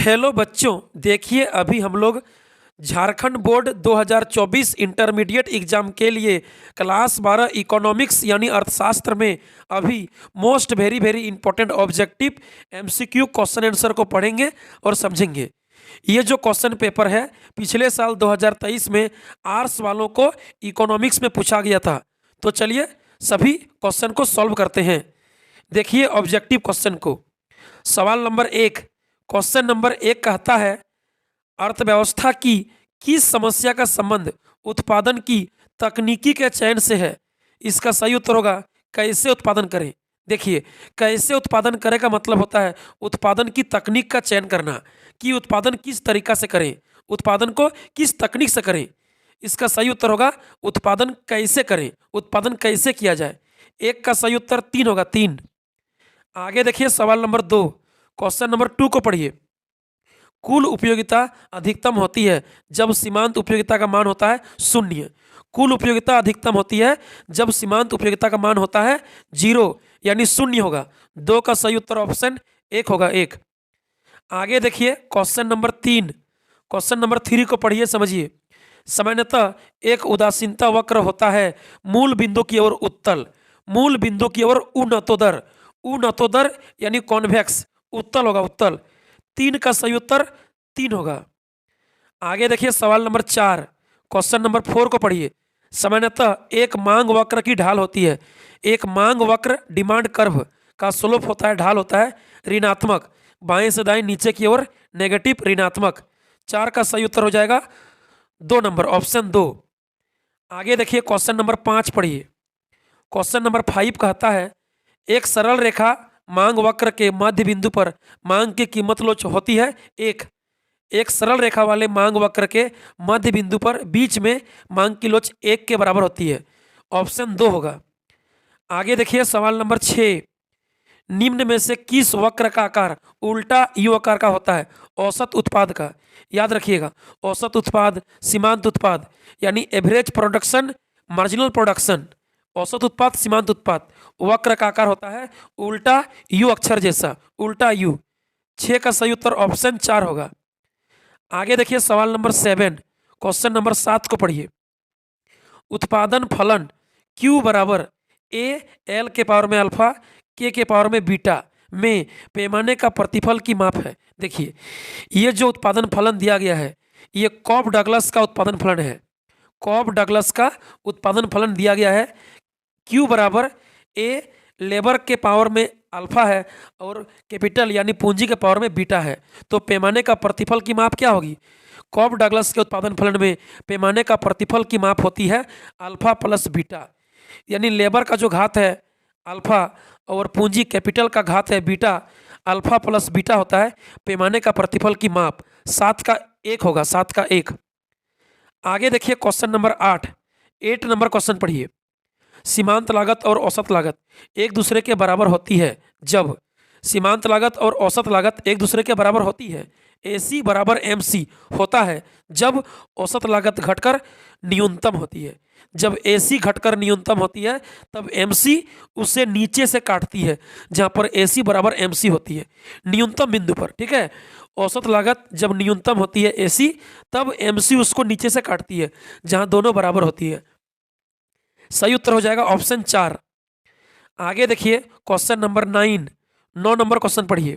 Hello बच्चों, देखिए अभी हम लोग झारखंड बोर्ड 2024 इंटरमीडिएट एग्जाम के लिए क्लास 12 इकोनॉमिक्स यानी अर्थशास्त्र में अभी most very very important objective MCQ question answer को पढ़ेंगे और समझेंगे। ये जो क्वेश्चन पेपर है पिछले साल 2023 में आर्ट्स वालों को इकोनॉमिक्स में पूछा गया था। तो चलिए सभी क्वेश्चन को सॉल्व करते हैं। देखिए ऑब्जेक्टिव क्वेश्चन को। सवाल नंबर 1, क्वेश्चन नंबर 1 कहता है अर्थव्यवस्था की किस समस्या का संबंध उत्पादन की तकनीकी के चयन से है। इसका सही उत्तर होगा कैसे उत्पादन करें। देखिए कैसे उत्पादन करें का मतलब होता है उत्पादन की तकनीक का चयन करना कि उत्पादन किस तरीका से करें, उत्पादन को किस तकनीक से करें। इसका सही उत्तर होगा उत्पादन कैसे करें, उत्पादन कैसे किया जाए। एक का सही उत्तर 3 होगा, 3। आगे देखिए सवाल नंबर 2, क्वेश्चन नंबर 2 को पढ़िए। कुल उपयोगिता अधिकतम होती है जब सीमांत उपयोगिता का मान होता है 0। कुल उपयोगिता अधिकतम होती है जब सीमांत उपयोगिता का मान होता है 0 यानी 0 होगा। 2 का सही उत्तर ऑप्शन 1 होगा, 1। आगे देखिए क्वेश्चन नंबर 3, क्वेश्चन नंबर 3 को पढ़िए, समझिए। सामान्यतः एक उदासीनता वक्र होता है मूल बिंदु की ओर उत्तल, मूल बिंदु की ओर उन्नतोदर, उन्नतोदर यानी कॉन्वेक्स, उत्तल होगा, उत्तल। 3 का सही उत्तर 3 होगा। आगे देखिए सवाल नंबर 4, क्वेश्चन नंबर 4 को पढ़िए। सामान्यतः एक मांग वक्र की ढाल होती है, एक मांग वक्र डिमांड कर्व का स्लोप होता है, ढाल होता है ऋणात्मक, बाएं से दाएं नीचे की ओर नेगेटिव ऋणात्मक। 4 का सही उत्तर हो जाएगा 2 नंबर, ऑप्शन 2। आगे देखिए क्वेश्चन नंबर 5 पढ़िए। क्वेश्चन नंबर 5 कहता है एक सरल रेखा मांग वक्र के मध्य बिंदु पर मांग की कीमत लोच होती है 1। एक सरल रेखा वाले मांग वक्र के मध्य बिंदु पर बीच में मांग की लोच 1 के बराबर होती है, ऑप्शन 2 होगा। आगे देखिए सवाल नंबर 6, निम्न में से किस वक्र का आकार उल्टा यू आकार का होता है औसत उत्पाद का। याद रखिएगा औसत उत्पाद, सीमांत उत्पाद यानी एवरेज प्रोडक्शन, मार्जिनल प्रोडक्शन, औसत उत्पाद, सीमांत उत्पाद। वक्र का आकार होता है उल्टा यू अक्षर जैसा, उल्टा यू। 6 का सही उत्तर ऑप्शन 4 होगा। आगे देखिए सवाल नंबर 7, क्वेश्चन नंबर 7 को पढ़िए। उत्पादन फलन Q बराबर A L के पावर में अल्फा K के पावर में बीटा में पैमाने का प्रतिफल की माप है। देखिए ये जो उत्पादन फलन दिया गया है ये कॉब डगलस का उत्पादन फलन है, कॉब डगलस का उत्पादन फलन दिया गया है। Q बराबर A लेबर के पावर में अल्फा है और कैपिटल यानी पूंजी के पावर में बीटा है। तो पैमाने का प्रतिफल की माप क्या होगी। कॉब डगलस के उत्पादन फलन में पैमाने का प्रतिफल की माप होती है अल्फा प्लस बीटा, यानी लेबर का जो घात है अल्फा और पूंजी कैपिटल का घात है बीटा, अल्फा प्लस बीटा होता है पैमाने का प्रतिफल की माप। 7 का 1 होगा, 7 का 1। आगे देखिए क्वेश्चन नंबर 8 नंबर क्वेश्चन पढ़िए। सीमांत लागत और औसत लागत एक दूसरे के बराबर होती है जब, सीमांत लागत और औसत लागत एक दूसरे के बराबर होती है, AC बराबर MC होता है जब औसत लागत घटकर न्यूनतम होती है। जब AC घटकर न्यूनतम होती है तब MC उसे नीचे से काटती है जहां पर AC बराबर MC होती है न्यूनतम बिंदु पर, ठीक है। औसत लागत जब न्यूनतम होती है AC तब MC उसको नीचे से काटती है जहां दोनों बराबर होती है। सही उत्तर हो जाएगा ऑप्शन 4। आगे देखिए क्वेश्चन नंबर 9 नंबर क्वेश्चन पढ़िए।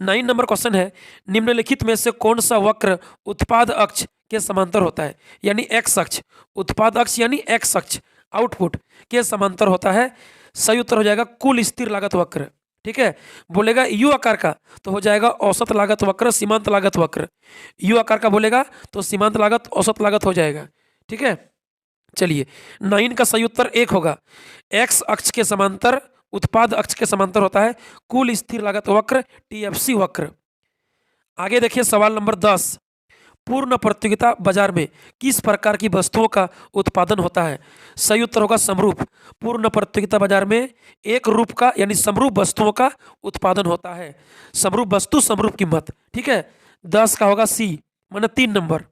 9 नंबर क्वेश्चन है निम्नलिखित में से कौन सा वक्र उत्पाद अक्ष के समांतर होता है, यानी एक्स अक्ष, उत्पाद अक्ष यानी एक्स अक्ष आउटपुट के समांतर होता है। सही उत्तर हो जाएगा कुल स्थिर लागत वक्र, ठीक है। बोलेगा यू आकार का तो हो जाएगा औसत लागत वक्र, सीमांत लागत वक्र। यू आकार का बोलेगा तो सीमांत लागत औसत लागत हो जाएगा, ठीक है। चलिए 9 का सही उत्तर 1 होगा। एक्स अक्ष के समांतर, उत्पाद अक्ष के समांतर होता है कुल स्थिर लागत वक्र, TFC वक्र। आगे देखिए सवाल नंबर 10, पूर्ण प्रतियोगिता बाजार में किस प्रकार की वस्तुओं का उत्पादन होता है। सही उत्तर होगा समरूप। पूर्ण प्रतियोगिता बाजार में एक रूप का यानी समरूप वस्तुओं का उत्पादन होता है, समरूप वस्तु समरूप कीमत, ठीक है। 10 का होगा C माने 3 नंबर।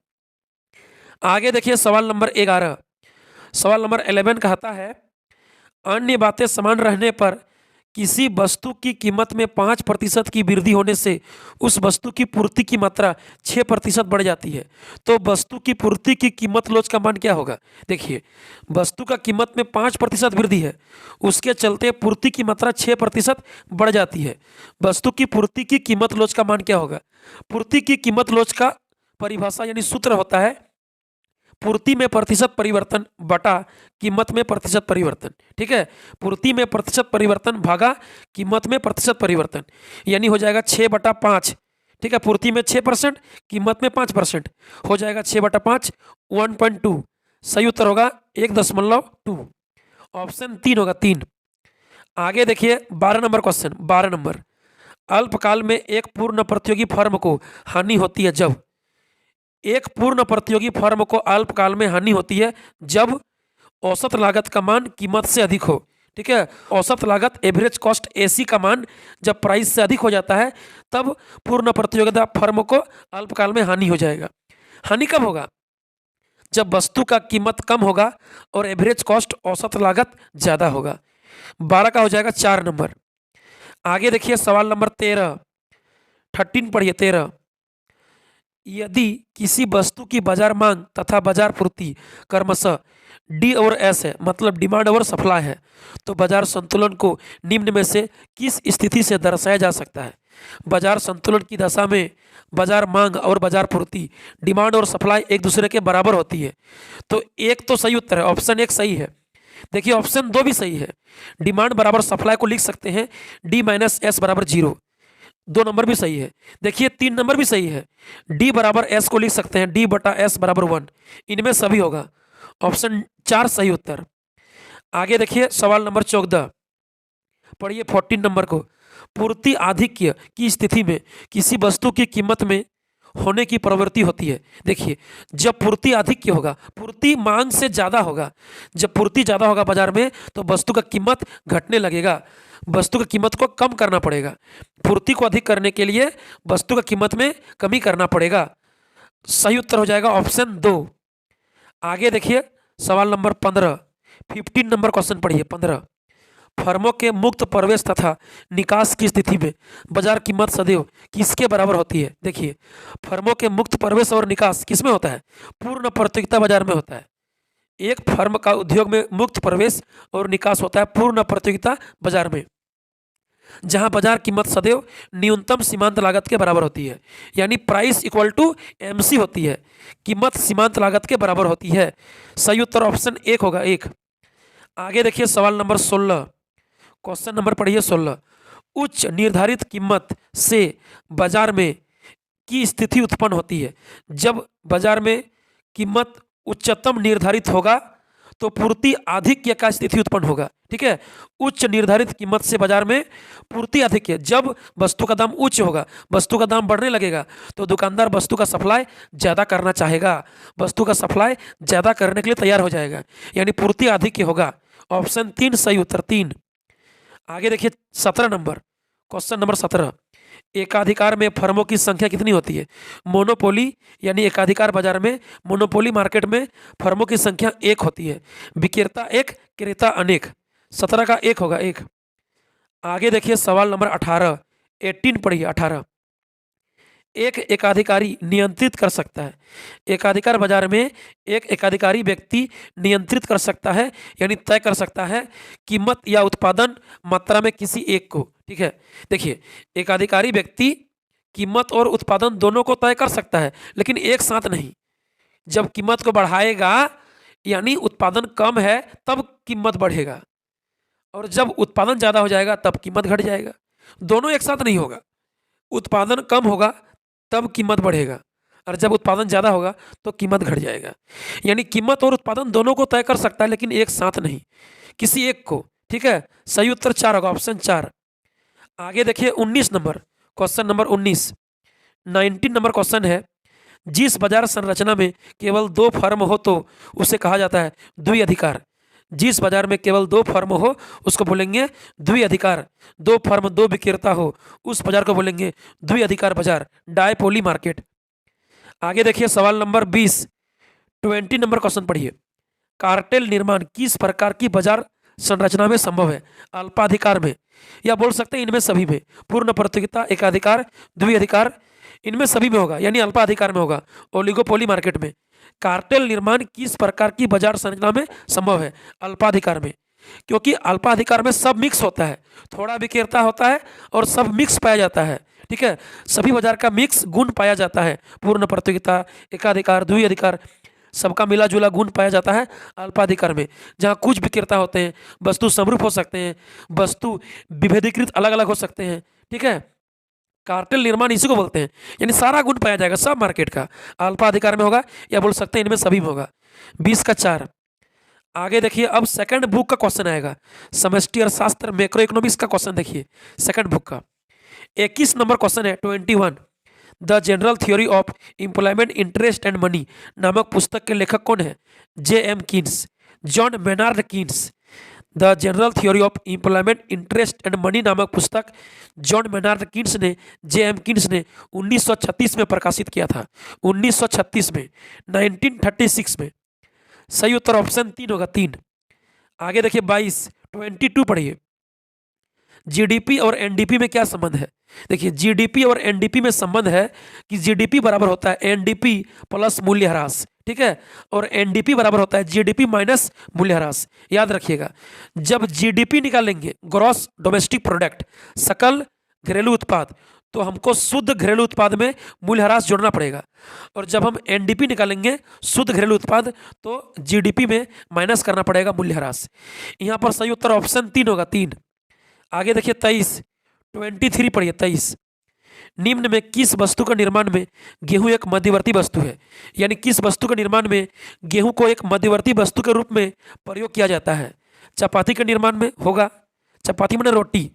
आगे देखिए सवाल नंबर 11, सवाल नंबर 11 कहता है अन्य बातें समान रहने पर किसी वस्तु की कीमत में 5% की वृद्धि होने से उस वस्तु की पूर्ति की मात्रा 6% बढ़ जाती है, तो वस्तु की पूर्ति की कीमत लोच का मान क्या होगा? देखिए, वस्तु का कीमत में 5% वृद्धि है, उसके चलते पूर्ति की मात्रा 6% बढ़ जाती है। वस्तु की पूर्ति की कीमत लोच का मान क्या होगा? पूर्ति की कीमत लोच का परिभाषा यानी सूत्र होता है पूर्ति में प्रतिशत परिवर्तन बटा कीमत में प्रतिशत परिवर्तन। ठीक है, पूर्ति में प्रतिशत परिवर्तन भागा कीमत में प्रतिशत परिवर्तन, यानी हो जाएगा 6/5। ठीक है, पूर्ति में 6%, कीमत में 5%, हो जाएगा 6/5 1.2। सही उत्तर होगा 1.2। ऑप्शन 3 होगा 3। आगे देखिए 12 नंबर क्वेश्चन। 12 नंबर, अल्पकाल में एक पूर्ण प्रतियोगी फर्म को हानि होती है जब एक पूर्ण प्रतियोगी फर्म को अल्पकाल में हानि होती है जब औसत लागत का मान कीमत से अधिक हो। ठीक है, औसत लागत एवरेज कॉस्ट एसी का मान जब प्राइस से अधिक हो जाता है तब पूर्ण प्रतियोगिता फर्म को अल्पकाल में हानि हो जाएगा। हानि कब होगा? जब वस्तु का कीमत कम होगा और एवरेज कॉस्ट औसत लागत ज्यादा होगा। 12 का हो जाएगा 4 नंबर। आगे देखिए सवाल नंबर 13 पढ़िए 13। यदि किसी वस्तु की बाजार मांग तथा बाजार पूर्ति क्रमशः डी और एस है, मतलब डिमांड और सप्लाई है, तो बाजार संतुलन को निम्न में से किस स्थिति से दर्शाया जा सकता है? बाजार संतुलन की दशा में बाजार मांग और बाजार पूर्ति, डिमांड और सप्लाई एक दूसरे के बराबर होती है। तो एक तो सही उत्तर है, ऑप्शन 1 सही है। देखिए ऑप्शन 2 भी सही है। डिमांड बराबर सप्लाई को लिख सकते हैं डी माइनस एस बराबर 0। 2 नंबर भी सही है। देखिए 3 नंबर भी सही है। डी बराबर एस को लिख सकते हैं डी बटा एस बराबर 1। इनमें सभी होगा। ऑप्शन 4 सही उत्तर। आगे देखिए सवाल नंबर 14 पढ़िए 14 नंबर को। पूर्ति आधिक्य की स्थिति में किसी वस्तु की कीमत में होने की प्रवृत्ति होती है। देखिए जब पूर्ति आधिक्य होगा, पूर्ति मांग से ज्यादा होगा, जब पूर्ति ज्यादा होगा बाजार में तो वस्तु का कीमत घटने लगेगा, वस्तु की कीमत को कम करना पड़ेगा। पूर्ति को अधिक करने के लिए वस्तु की कीमत में कमी करना पड़ेगा। सही उत्तर हो जाएगा ऑप्शन 2। आगे देखिए सवाल नंबर 15 नंबर क्वेश्चन पढ़िए 15। फर्मों के मुक्त प्रवेश तथा निकास की स्थिति में बाजार कीमत सदैव किसके बराबर होती है? देखिए फर्मों के मुक्त प्रवेश और निकास किसमें होता है? पूर्ण प्रतियोगिता बाजार में होता है। एक फर्म का उद्योग में मुक्त प्रवेश और निकास होता है पूर्ण प्रतियोगिता बाजार में, जहां बाजार कीमत सदैव न्यूनतम सीमांत लागत के बराबर होती है, यानी प्राइस इक्वल टू एमसी होती है, कीमत सीमांत लागत के बराबर होती है। सही उत्तर ऑप्शन 1 होगा 1। आगे देखिए सवाल नंबर 16 क्वेश्चन नंबर पढ़िए 16। उच्च निर्धारित कीमत से बाजार में की स्थिति उत्पन्न होती है। जब बाजार में कीमत उच्चतम निर्धारित होगा तो पूर्ति आधिक्य का स्थिति उत्पन्न होगा। ठीक है, उच्च निर्धारित कीमत से बाजार में पूर्ति आधिक्य, जब वस्तु का दाम उच्च होगा, वस्तु का दाम बढ़ने लगेगा तो दुकानदार वस्तु का सप्लाई ज्यादा करना चाहेगा, वस्तु का सप्लाई ज्यादा करने के लिए तैयार हो जाएगा, यानी पूर्ति आधिक्य होगा। ऑप्शन 3 सही उत्तर 3। आगे देखिए 17 नंबर क्वेश्चन नंबर 17। एकाधिकार में फर्मों की संख्या कितनी होती है? मोनोपोली यानी एकाधिकार बाजार में, मोनोपोली मार्केट में फर्मों की संख्या 1 होती है। विक्रेता 1, क्रेता अनेक। 17 का 1 होगा 1। आगे देखिए सवाल नंबर 18 पढ़िए 18। एक एकाधिकारी नियंत्रित कर सकता है। एकाधिकार बाजार में एक एकाधिकारी व्यक्ति नियंत्रित कर सकता है, यानी तय कर सकता है कीमत या उत्पादन मात्रा में किसी एक को। ठीक है, देखिए एकाधिकारी व्यक्ति कीमत और उत्पादन दोनों को तय कर सकता है, लेकिन एक साथ नहीं। जब कीमत को बढ़ाएगा यानी उत्पादन कम है तब कीमत बढ़ेगा, और जब उत्पादन ज्यादा हो जाएगा तब कीमत घट जाएगा। दोनों एक साथ नहीं होगा। उत्पादन कम होगा तब कीमत बढ़ेगा, और जब उत्पादन ज्यादा होगा तो कीमत घट जाएगा। यानी कीमत और उत्पादन दोनों को तय कर सकता है, लेकिन एक साथ नहीं, किसी एक को। ठीक है, सही उत्तर 4 होगा, ऑप्शन 4। आगे देखिए 19 number question number 19 number question है। जिस बाजार संरचना में केवल 2 फर्म हो तो उसे कहा जाता है द्विअधिकार। जिस बाजार में केवल 2 फर्म हो उसको बोलेंगे द्विअधिकार। 2 फर्म 2 विक्रेता हो उस बाजार को बोलेंगे द्विअधिकार बाजार, डायपोली मार्केट। आगे देखिए सवाल नंबर 20 नंबर क्वेश्चन पढ़िए। कार्टेल निर्माण किस प्रकार की बाजार संरचना में संभव है? अल्पाधिकार में, या बोल सकते हैं इनमें सभी में। पूर्ण प्रतियोगिता, एकाधिकार, द्विअधिकार, इनमें सभी में होगा, यानी अल्पाधिकार में होगा। ओलिगोपोली मार्केट में। कार्टेल निर्माण किस प्रकार की बाजार संरचना में संभव है? अल्पाधिकार में, क्योंकि अल्पाधिकार में सब मिक्स होता है, थोड़ा विकेरता होता है और सब मिक्स पाया जाता है। ठीक है, सभी बाजार का मिक्स गुण पाया जाता है। पूर्ण प्रतियोगिता, एकाधिकार, द्विअधिकार, सबका मिला जुला गुण पाया जाता है अल्पाधिकार में, जहाँ कुछ विक्रेता होते हैं, वस्तु समरूप हो सकते हैं, वस्तु विभेदीकृत अलग अलग हो सकते हैं। ठीक है, कार्टेल निर्माण इसी को बोलते हैं, यानी सारा गुण पाया जाएगा सब मार्केट का, अल्पाधिकार में होगा, या बोल सकते हैं इनमें सभी में होगा। 20 का 4। आगे देखिए, अब सेकंड बुक का क्वेश्चन आएगा, समष्टि अर्थशास्त्र मैक्रो इकोनॉमिक्स का क्वेश्चन देखिए सेकंड बुक का। 21 नंबर क्वेश्चन है 21। The general theory of employment interest and money नामक पुस्तक के लेखक कौन है? J.M. Keynes, John Maynard Keynes. The general theory of employment interest and money नामक पुस्तक जॉन मेनार्ड कीन्स ने, J.M. कीन्स ने 1936 में प्रकाशित किया था। 1936 में, 1936 में। सही उत्तर ऑप्शन 3 होगा, 3। आगे देखिए 22 पढ़िए। जीडीपी और एनडीपी में क्या संबंध है? देखिए, जीडीपी और एनडीपी में संबंध है कि जीडीपी बराबर होता है एनडीपी प्लस मूल्यह्रास। ठीक है, और एनडीपी बराबर होता है जीडीपी माइनस मूल्यह्रास। याद रखिएगा, जब जीडीपी निकालेंगे, ग्रॉस डोमेस्टिक प्रोडक्ट, सकल घरेलू उत्पाद, तो हमको शुद्ध घरेलू उत्पाद में मूल्यह्रास जोड़ना पड़ेगा, और जब हम एनडीपी निकालेंगे, शुद्ध घरेलू उत्पाद, तो जीडीपी में माइनस करना पड़ेगा मूल्यह्रास। यहाँ पर सही उत्तर ऑप्शन 3 होगा, 3। आगे देखिए 23 पढ़िए। 23, निम्न में किस वस्तु का निर्माण में गेहूं एक मध्यवर्ती वस्तु है? यानी किस वस्तु के निर्माण में गेहूं को एक मध्यवर्ती वस्तु के रूप में प्रयोग किया जाता है? चपाती के निर्माण में होगा, चपाती में रोटी,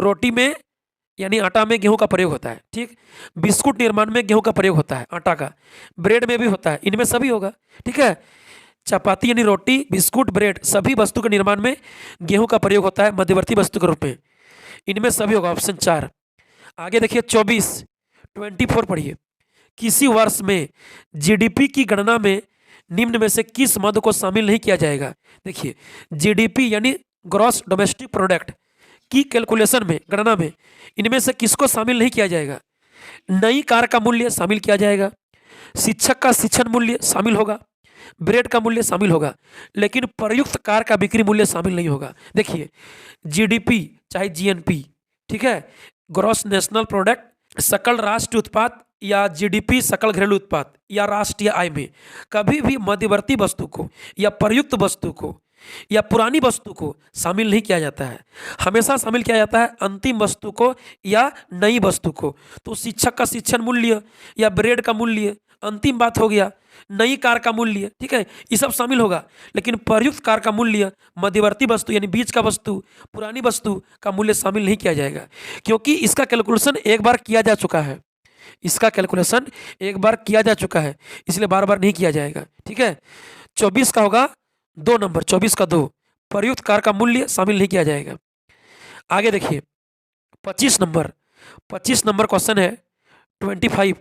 रोटी में यानी आटा में गेहूं का प्रयोग होता है। ठीक, बिस्कुट निर्माण में गेहूं का प्रयोग होता है, आटा का। ब्रेड में भी होता है, इनमें सभी होगा। ठीक है, चपाती यानी रोटी, बिस्कुट, ब्रेड, सभी वस्तु के निर्माण में गेहूं का प्रयोग होता है मध्यवर्ती वस्तु के रूप में, इनमें सभी होगा, ऑप्शन 4। आगे देखिए 24 पढ़िए। किसी वर्ष में जीडीपी की गणना में निम्न में से किस मद को शामिल नहीं किया जाएगा? देखिए, जीडीपी यानी ग्रॉस डोमेस्टिक प्रोडक्ट की कैलकुलेशन में, गणना में, इनमें से किसको शामिल नहीं किया जाएगा? नई कार का मूल्य शामिल किया जाएगा, शिक्षक का शिक्षण मूल्य शामिल होगा, ब्रेड का मूल्य शामिल होगा, लेकिन प्रयुक्त कार का बिक्री मूल्य शामिल नहीं होगा। देखिए, जीडीपी चाहे जीएनपी, ठीक है, ग्रॉस नेशनल प्रोडक्ट, सकल राष्ट्रीय उत्पाद, या जीडीपी सकल घरेलू उत्पाद, या राष्ट्रीय आय में कभी भी मध्यवर्ती वस्तु को, या प्रयुक्त वस्तु को, या पुरानी वस्तु को शामिल नहीं किया जाता है। हमेशा शामिल किया जाता है अंतिम वस्तु को या नई वस्तु को। तो शिक्षक का शिक्षण मूल्य या ब्रेड का मूल्य अंतिम बात हो गया, नई कार का मूल्य, ठीक है, ये सब शामिल होगा, लेकिन प्रयुक्त कार का मूल्य, मध्यवर्ती वस्तु यानी बीच का वस्तु, पुरानी वस्तु का मूल्य शामिल नहीं किया जाएगा, क्योंकि इसका कैलकुलेशन एक बार किया जा चुका है। इसका कैलकुलेशन एक बार किया जा चुका है, इसलिए बार बार नहीं किया जाएगा। ठीक है, 24 का होगा 2 नंबर, 24 का 2, प्रयुक्त कार का मूल्य शामिल नहीं किया जाएगा। आगे देखिए 25 नंबर क्वेश्चन है 25।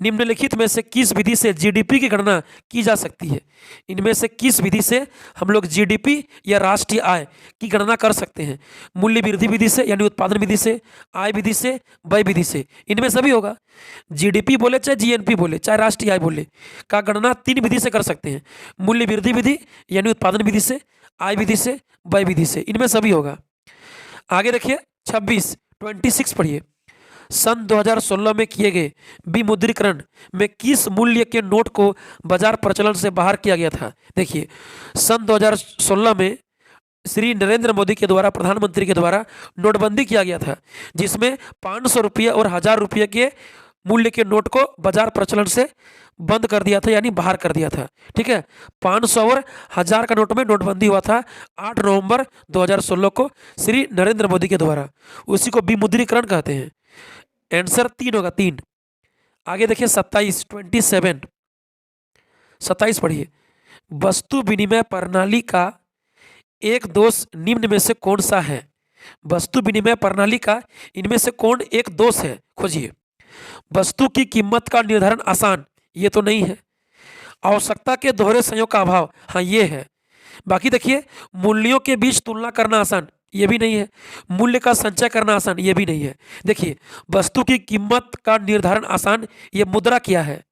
निम्नलिखित में से किस विधि से जीडीपी की गणना की जा सकती है? इनमें से किस विधि से हम लोग जीडीपी या राष्ट्रीय आय की गणना कर सकते हैं? मूल्य वृद्धि विधि से यानी उत्पादन विधि से, आय विधि से, व्यय विधि से, इनमें सभी होगा। जीडीपी बोले चाहे जीएनपी बोले चाहे राष्ट्रीय आय बोले, का गणना 3 विधि से कर सकते हैं, मूल्य वृद्धि विधि यानी उत्पादन विधि से, आय विधि से, व्यय विधि से, इनमें सभी होगा। आगे देखिए 26 पढ़िए। सन 2016 में किए गए विमुद्रीकरण में किस मूल्य के नोट को बाजार प्रचलन से बाहर किया गया था? देखिए, सन 2016 में श्री नरेंद्र मोदी के द्वारा, प्रधानमंत्री के द्वारा नोटबंदी किया गया था, जिसमें 500 रुपये और 1000 रुपये के मूल्य के नोट को बाजार प्रचलन से बंद कर दिया था, यानी बाहर कर दिया था। ठीक है, 500 और 1000 का नोट में नोटबंदी हुआ था 8 नवंबर 2016 को श्री नरेंद्र मोदी के द्वारा, उसी को विमुद्रीकरण कहते हैं। आंसर 3 होगा, 3। आगे देखिए 27 पढ़िए। वस्तु विनिमय प्रणाली का एक दोष निम्न में से कौन सा है? वस्तु विनिमय प्रणाली का इनमें से कौन एक दोष है? खोजिए। वस्तु की कीमत का निर्धारण आसान, ये तो नहीं है। आवश्यकता के दोहरे संयोग का अभाव, हाँ ये है। बाकी देखिए, मूल्यों के बीच तुलना करना आसान, ये भी नहीं है। मूल्य का संचय करना आसान, ये भी नहीं है। देखिए, वस्तु की कीमत का निर्धारण आसान, ये मुद्रा किया है।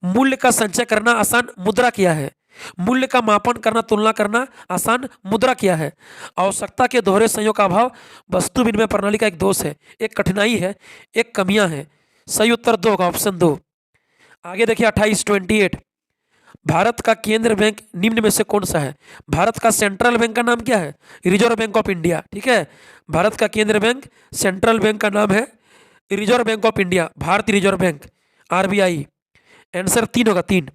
मूल्य का संचय करना आसान, मुद्रा किया है। मूल्य का मापन करना, तुलना करना आसान, मुद्रा किया है। आवश्यकता के दोहरे संयोग का अभाव वस्तु विनिमय प्रणाली का एक दोष है, एक कठिनाई है, एक कमियां है। सही उत्तर 2 होगा, ऑप्शन 2। आगे देखिए 28 भारत का केंद्र बैंक निम्न में से कौन सा है? भारत का सेंट्रल बैंक का नाम क्या है? Reserve bank of India. ठीक है, भारत का केंद्र बैंक सेंट्रल बैंक का नाम है रिजर्व बैंक ऑफ इंडिया, भारतीय रिजर्व बैंक, आरबीआई। आंसर 3 होगा, 3।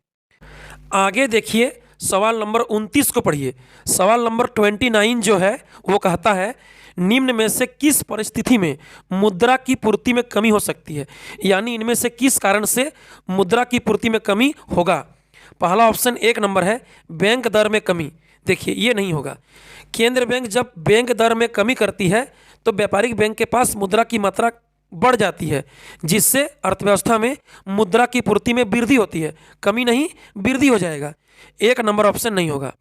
आगे देखिए सवाल नंबर 29 को पढ़िए। सवाल नंबर 29 जो है वो कहता है निम्न में से किस परिस्थिति में मुद्रा की पूर्ति में कमी हो सकती है, यानी इनमें से किस कारण से मुद्रा की पूर्ति में कमी होगा। पहला ऑप्शन 1 नंबर है बैंक दर में कमी। देखिए ये नहीं होगा। केंद्र बैंक जब बैंक दर में कमी करती है तो व्यापारिक बैंक के पास मुद्रा की मात्रा बढ़ जाती है, जिससे अर्थव्यवस्था में मुद्रा की पूर्ति में वृद्धि होती है, कमी नहीं वृद्धि हो जाएगा। 1 नंबर ऑप्शन नहीं होगा।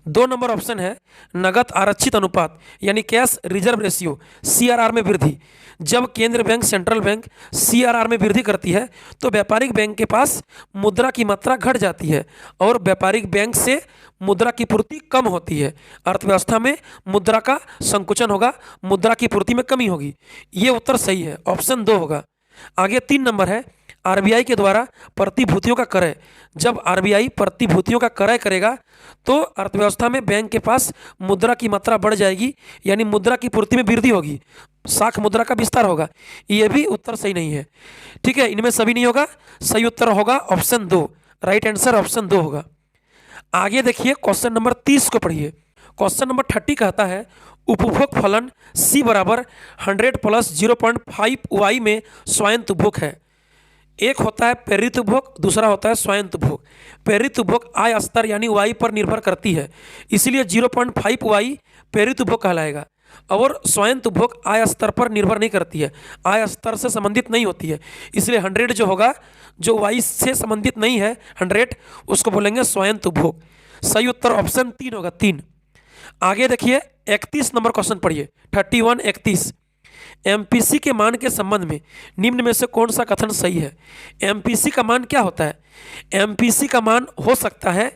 2 नंबर ऑप्शन है नगद आरक्षित अनुपात यानी कैश रिजर्व रेशियो, सीआरआर में वृद्धि। जब केंद्र बैंक सेंट्रल बैंक सीआरआर में वृद्धि करती है तो व्यापारिक बैंक के पास मुद्रा की मात्रा घट जाती है और व्यापारिक बैंक से मुद्रा की पूर्ति कम होती है, अर्थव्यवस्था में मुद्रा का संकुचन होगा, मुद्रा की पूर्ति में कमी होगी। ये उत्तर सही है, ऑप्शन 2 होगा। आगे 3 नंबर है आरबीआई के द्वारा प्रतिभूतियों का क्रय। जब आरबीआई प्रतिभूतियों का क्रय करेगा तो अर्थव्यवस्था में बैंक के पास मुद्रा की मात्रा बढ़ जाएगी, यानी मुद्रा की पूर्ति में वृद्धि होगी, साख मुद्रा का विस्तार होगा। ये भी उत्तर सही नहीं है। ठीक है, इनमें सभी नहीं होगा। सही उत्तर होगा ऑप्शन 2, राइट आंसर ऑप्शन 2 होगा। आगे देखिए क्वेश्चन नंबर 30 को पढ़िए। क्वेश्चन नंबर 30 कहता है उपभोग फलन C बराबर 100 प्लस 0.5 y में स्वायत्त उपभोग है। एक होता है प्रेरित उपभोग, दूसरा होता है स्वायत्त उपभोग। प्रेरित उपभोग आय स्तर यानी y पर निर्भर करती है, इसलिए 0.5 y प्रेरित उपभोग कहलाएगा। और स्वायत्त उपभोग आय स्तर पर निर्भर नहीं करती है, आय स्तर से संबंधित नहीं होती है, इसलिए 100 जो होगा, जो y से संबंधित नहीं है 100, उसको बोलेंगे स्वायत्त उपभोग। सही उत्तर ऑप्शन 3 होगा, 3। आगे देखिए 31 नंबर क्वेश्चन पढ़िए। 31 एमपीसी के मान के संबंध में निम्न में से कौन सा कथन सही है? एमपीसी का मान क्या होता है? एमपीसी का मान हो सकता है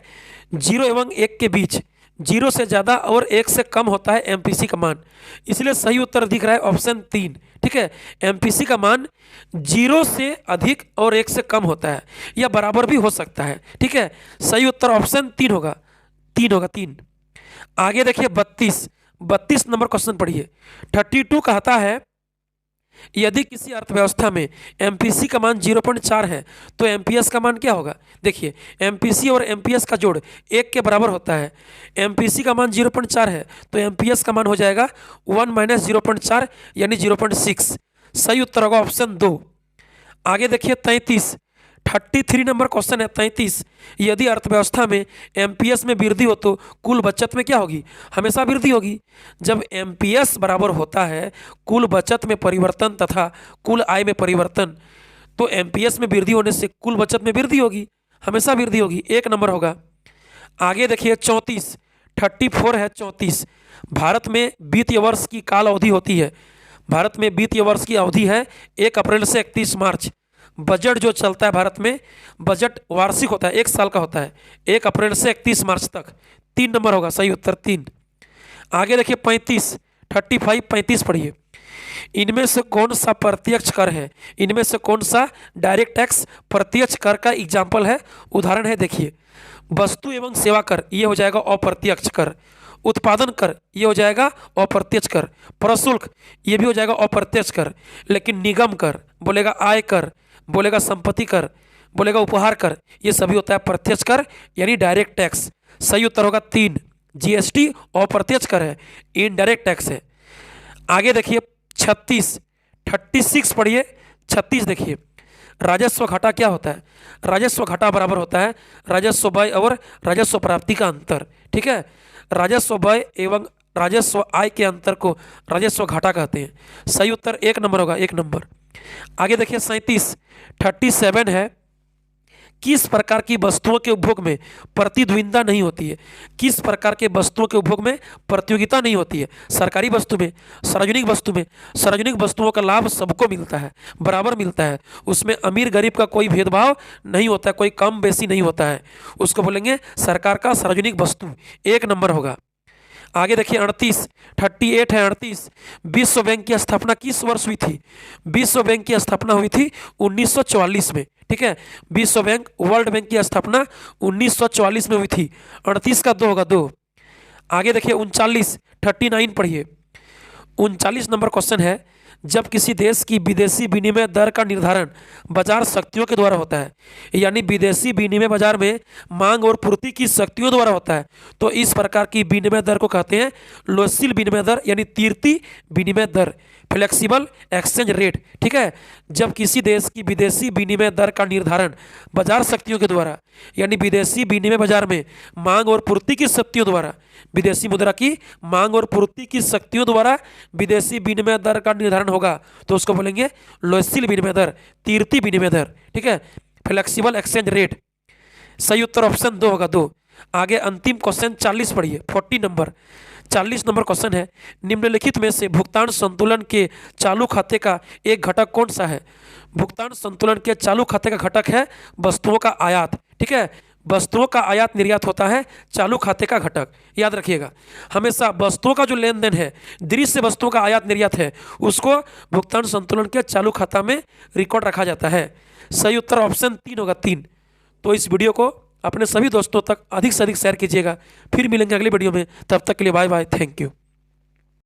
0 एवं 1 के बीच, 0 से ज़्यादा और 1 से कम होता है एमपीसी का मान, इसलिए सही उत्तर दिख रहा है ऑप्शन 3। ठीक है, एमपीसी का मान 0 से अधिक और 1 से कम होता है या बराबर भी हो सकता है। ठीक है, सही उत्तर ऑप्शन 3 होगा, 3 होगा, 3। आगे देखिए 32 नंबर क्वेश्चन पढ़िए। 32 कहता है यदि किसी अर्थव्यवस्था में एमपीसी का मान 0.4 है तो एमपीएस का मान क्या होगा? देखिए एमपीसी और एमपीएस का जोड़ 1 के बराबर होता है। एमपीसी का मान 0.4 है तो एमपीएस का मान हो जाएगा 1 माइनस 0.4 यानी 0.6। सही उत्तर होगा ऑप्शन 2। आगे देखिए 33 नंबर क्वेश्चन है 33। यदि अर्थव्यवस्था में एमपीएस में वृद्धि हो तो कुल बचत में क्या होगी? हमेशा वृद्धि होगी। जब एमपीएस बराबर होता है कुल बचत में परिवर्तन तथा कुल आय में परिवर्तन, तो एमपीएस में वृद्धि होने से कुल बचत में वृद्धि होगी, हमेशा वृद्धि होगी, 1 नंबर होगा। आगे देखिए 34 है 34। भारत में वित्तीय वर्ष की काल अवधि होती है। भारत में वित्तीय वर्ष की अवधि है 1 अप्रैल से 31 मार्च। बजट जो चलता है भारत में, बजट वार्षिक होता है, 1 साल का होता है, 1 अप्रैल से 31 मार्च तक। 3 नंबर होगा, सही उत्तर 3। आगे देखिए 35 पढ़िए। इनमें से कौन सा प्रत्यक्ष कर है? इनमें से कौन सा डायरेक्ट टैक्स प्रत्यक्ष कर का एग्जाम्पल है, उदाहरण है? देखिए वस्तु एवं सेवा कर, ये हो जाएगा अप्रत्यक्ष कर। उत्पादन कर, ये हो जाएगा अप्रत्यक्ष कर। प्रशुल्क, ये भी हो जाएगा अप्रत्यक्ष कर। लेकिन निगम कर बोलेगा, आय कर बोलेगा, संपत्ति कर बोलेगा, उपहार कर, ये सभी होता है प्रत्यक्ष कर यानी डायरेक्ट टैक्स। सही उत्तर होगा 3। जीएसटी अप्रत्यक्ष कर है, इनडायरेक्ट टैक्स है। आगे देखिए 36 पढ़िए। 36 देखिए राजस्व घाटा क्या होता है? राजस्व घाटा बराबर होता है राजस्व व्यय और राजस्व प्राप्ति का अंतर। ठीक है, राजस्व व्यय एवं राजस्व आय के अंतर को राजस्व घाटा कहते हैं। सही उत्तर 1 नंबर होगा, 1 नंबर। आगे देखिए 37 है किस प्रकार की वस्तुओं के उपभोग में प्रतिद्वंद्विता नहीं होती है? किस प्रकार के वस्तुओं के उपभोग में प्रतियोगिता नहीं होती है? सरकारी वस्तु में, सार्वजनिक वस्तु में। सार्वजनिक वस्तुओं का लाभ सबको मिलता है, बराबर मिलता है, उसमें अमीर गरीब का कोई भेदभाव नहीं होता है, कोई कम बेसी नहीं होता है, उसको बोलेंगे सरकार का सार्वजनिक वस्तु, 1 नंबर होगा। आगे देखिए 38 है 38। विश्व बैंक की स्थापना किस वर्ष हुई थी? विश्व बैंक की स्थापना हुई थी 1944 में, ठीक है। विश्व बैंक, वर्ल्ड बैंक की स्थापना 1944 में हुई थी। 38 का 2 होगा 2। आगे देखिए 39 पढ़िए। 39 नंबर क्वेश्चन है, जब किसी देश की विदेशी विनिमय दर का निर्धारण बाजार शक्तियों के द्वारा होता है, यानी विदेशी विनिमय बाजार में मांग और पूर्ति की शक्तियों द्वारा होता है, तो इस प्रकार की विनिमय दर को कहते हैं लोशील विनिमय दर, यानी तीर्थी विनिमय दर, फ्लेक्सिबल एक्सचेंज रेट, ठीक है। जब किसी देश की विदेशी विनिमय दर का निर्धारण बाजार शक्तियों के द्वारा, यानी विदेशी विनिमय बाजार में मांग और पूर्ति की शक्तियों द्वारा, विदेशी मुद्रा की मांग और पूर्ति की शक्तियों द्वारा विदेशी विनिमय दर का निर्धारण होगा, तो उसको बोलेंगे लोशील विनिमय दर, तीर्थी विनिमय दर, ठीक है, फ्लेक्सिबल एक्सचेंज रेट। सही उत्तर ऑप्शन 2 होगा 2। आगे अंतिम क्वेश्चन 40 पढ़िए, 40 नंबर क्वेश्चन है, निम्नलिखित में से भुगतान संतुलन के चालू खाते का एक घटक कौन सा है? भुगतान संतुलन के चालू खाते का घटक है वस्तुओं का आयात, ठीक है। वस्तुओं का आयात निर्यात होता है चालू खाते का घटक, याद रखिएगा। हमेशा वस्तुओं का जो लेन देन है, दृश्य वस्तुओं का आयात निर्यात है, उसको भुगतान संतुलन के चालू खाता में रिकॉर्ड रखा जाता है। सही उत्तर ऑप्शन 3 होगा 3। तो इस वीडियो को अपने सभी दोस्तों तक अधिक से अधिक शेयर कीजिएगा। फिर मिलेंगे अगली वीडियो में, तब तक के लिए बाय बाय, थैंक यू।